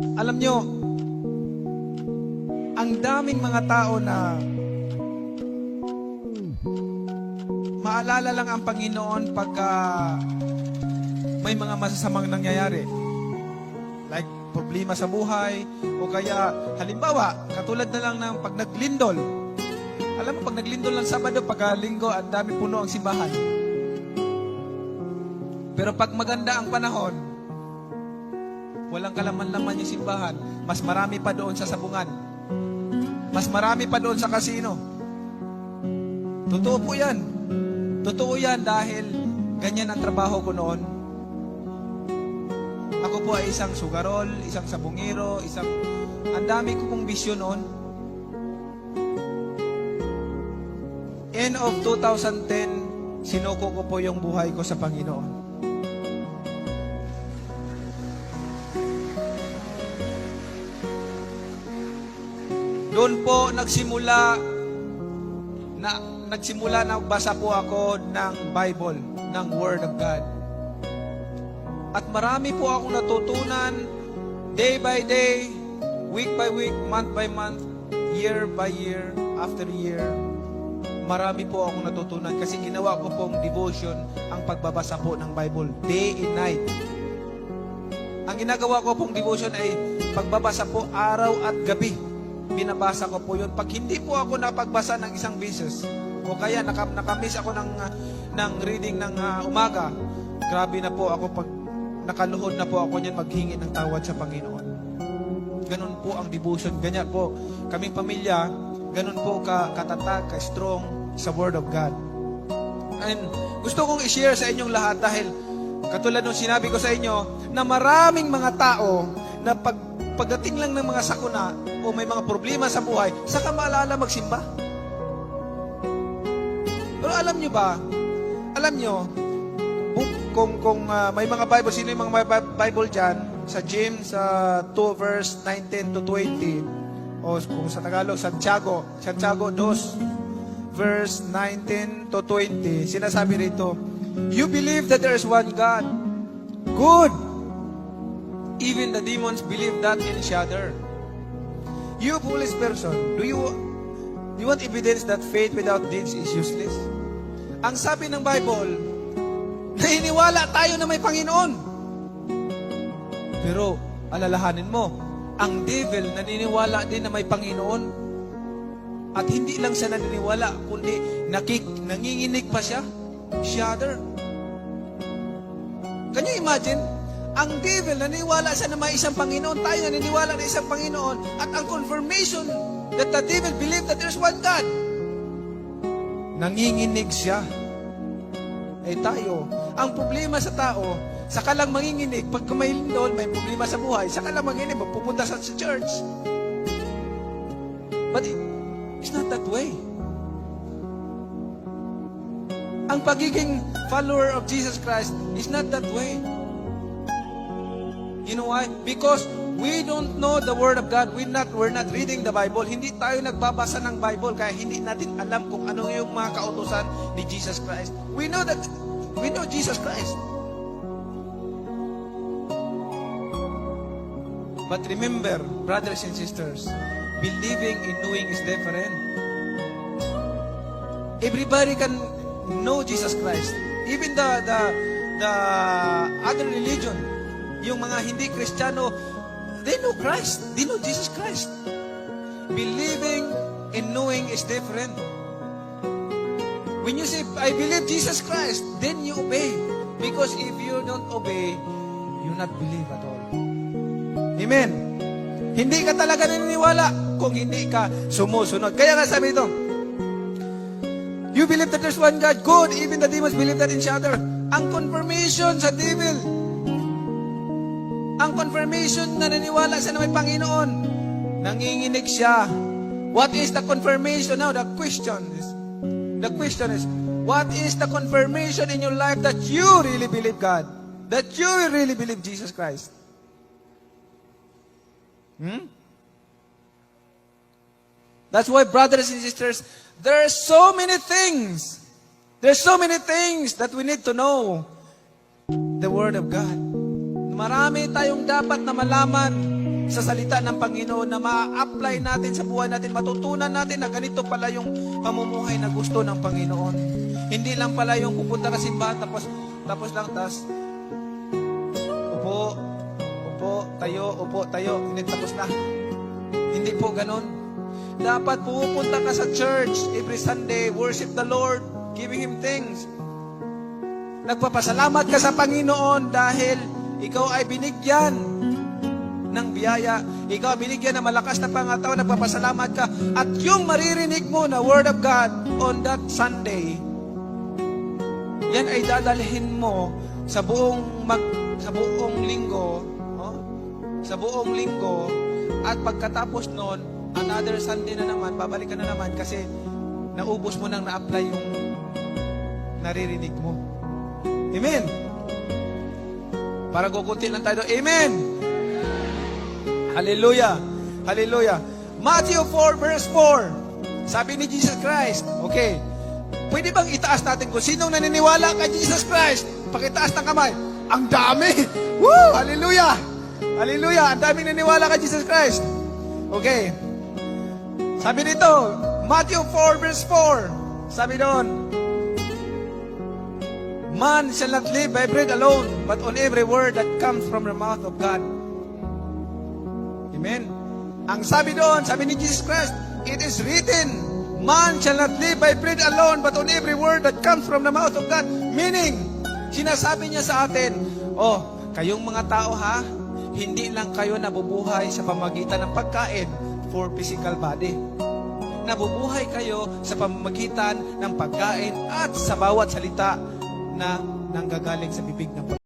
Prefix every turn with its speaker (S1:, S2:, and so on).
S1: Alam nyo, ang daming mga tao na maalala lang ang Panginoon pagka may mga masasamang nangyayari. Like problema sa buhay, o kaya halimbawa, katulad na lang ng pag naglindol. Alam mo, pag naglindol ng Sabado, pagka linggo, ang dami puno ang simbahan. Pero pag maganda ang panahon, walang kalaman-laman yung simbahan. Mas marami pa doon sa sabungan. Mas marami pa doon sa kasino. Totoo po yan. Totoo yan dahil ganyan ang trabaho ko noon. Ako po ay isang sugarol, isang sabungero, ang dami ko pong bisyo noon. End of 2010, sinuko ko po yung buhay ko sa Panginoon. Doon po nagsimula na basa po ako ng Bible, ng Word of God. At marami po akong natutunan day by day, week by week, month by month, year by year, after year. Marami po akong natutunan kasi ginawa ko pong devotion ang pagbabasa po ng Bible, day and night. Ang ginagawa ko pong devotion ay pagbabasa po araw at gabi. Binabasa ko po yun. Pag hindi po ako napagbasa ng isang beses, o kaya nakamiss ako ng reading ng umaga, grabe na po ako pag nakaluhod na po ako niyan maghingi ng tawad sa Panginoon. Ganun po ang devotion. Ganyan po, kaming pamilya, ganun po katatag, ka-strong sa Word of God. And gusto kong i-share sa inyong lahat dahil katulad nung sinabi ko sa inyo na maraming mga tao na pagdating lang ng mga sakuna o may mga problema sa buhay, saka maalala magsimba. Pero alam nyo ba, kung may mga Bible, sino yung mga Bible dyan? Sa James 2 verse 19 to 20, o kung sa Tagalog, Santiago 2 verse 19 to 20, sinasabi rito, you believe that there is one God. Good! Even the demons believe that in each other. You foolish person, do you want evidence that faith without deeds is useless? Ang sabi ng Bible, naniniwala tayo na may Panginoon. Pero, alalahanin mo, ang devil naniniwala din na may Panginoon. At hindi lang siya naniniwala, kundi nanginginig pa siya. Shudder. Can you imagine? Ang devil, naniniwala siya na may isang Panginoon. Tayo naniniwala na isang Panginoon. At ang confirmation that the devil believed that there's one God, nanginginig siya. Eh tayo, ang problema sa tao, saka lang manginginig. Pag may lindol, may problema sa buhay, saka lang manginginig, magpupunta sa church. But it's not that way. Ang pagiging follower of Jesus Christ is not that way. You know why? Because we don't know the Word of God. We're not reading the Bible. Hindi tayo nagbabasa ng Bible kaya hindi natin alam kung ano yung mga kautusan ni Jesus Christ. We know Jesus Christ. But remember, brothers and sisters, believing and knowing is different. Everybody can know Jesus Christ. Even the other religion, yung mga hindi Kristiyano, they know Christ. They know Jesus Christ. Believing and knowing is different. When you say, I believe Jesus Christ, then you obey. Because if you don't obey, you not believe at all. Amen. Hindi ka talaga naniniwala kung hindi ka sumusunod. Kaya nga sabi ito, you believe that there's one God, good, even the demons believe that in each other. Ang confirmation sa devil, ang confirmation na naniwala siya na may Panginoon, nanginginig siya. What is the confirmation? Now, the question is, what is the confirmation in your life that you really believe God? That you really believe Jesus Christ? That's why, brothers and sisters, there are so many things. There's so many things that we need to know. The Word of God. Marami tayong dapat na malaman sa salita ng Panginoon na ma-apply natin sa buhay natin, matutunan natin na ganito pala yung pamumuhay na gusto ng Panginoon. Hindi lang pala yung pupunta ka simbahan tapos upo, tayo, hindi tapos na. Hindi po ganon. Dapat pupunta ka sa church every Sunday, worship the Lord, giving Him thanks. Nagpapasalamat ka sa Panginoon dahil ikaw ay binigyan ng biyaya. Ikaw binigyan ng malakas na pangatao, nagpapasalamat ka. At yung maririnig mo na Word of God on that Sunday, yan ay dadalhin mo sa buong linggo, sa buong linggo, at pagkatapos nun, another Sunday na naman, babalik ka na naman kasi naubos mo nang na-apply yung naririnig mo. Amen? Para kukunti lang tayo. Amen! Hallelujah! Hallelujah! Matthew 4 verse 4. Sabi ni Jesus Christ, okay, pwede bang itaas natin kung sinong naniniwala kay Jesus Christ? Pakitaas ng kamay. Ang dami! Woo! Hallelujah! Hallelujah! Ang daming naniniwala kay Jesus Christ. Okay. Sabi dito, Matthew 4 verse 4. Sabi doon, man shall not live by bread alone, but on every word that comes from the mouth of God. Amen? Ang sabi doon, sabi ni Jesus Christ, it is written, man shall not live by bread alone, but on every word that comes from the mouth of God. Meaning, sinasabi niya sa atin, kayong mga tao ha, hindi lang kayo nabubuhay sa pamamagitan ng pagkain for physical body. Nabubuhay kayo sa pamamagitan ng pagkain at sa bawat salita na nanggagaling sa bibig ng Panginoon.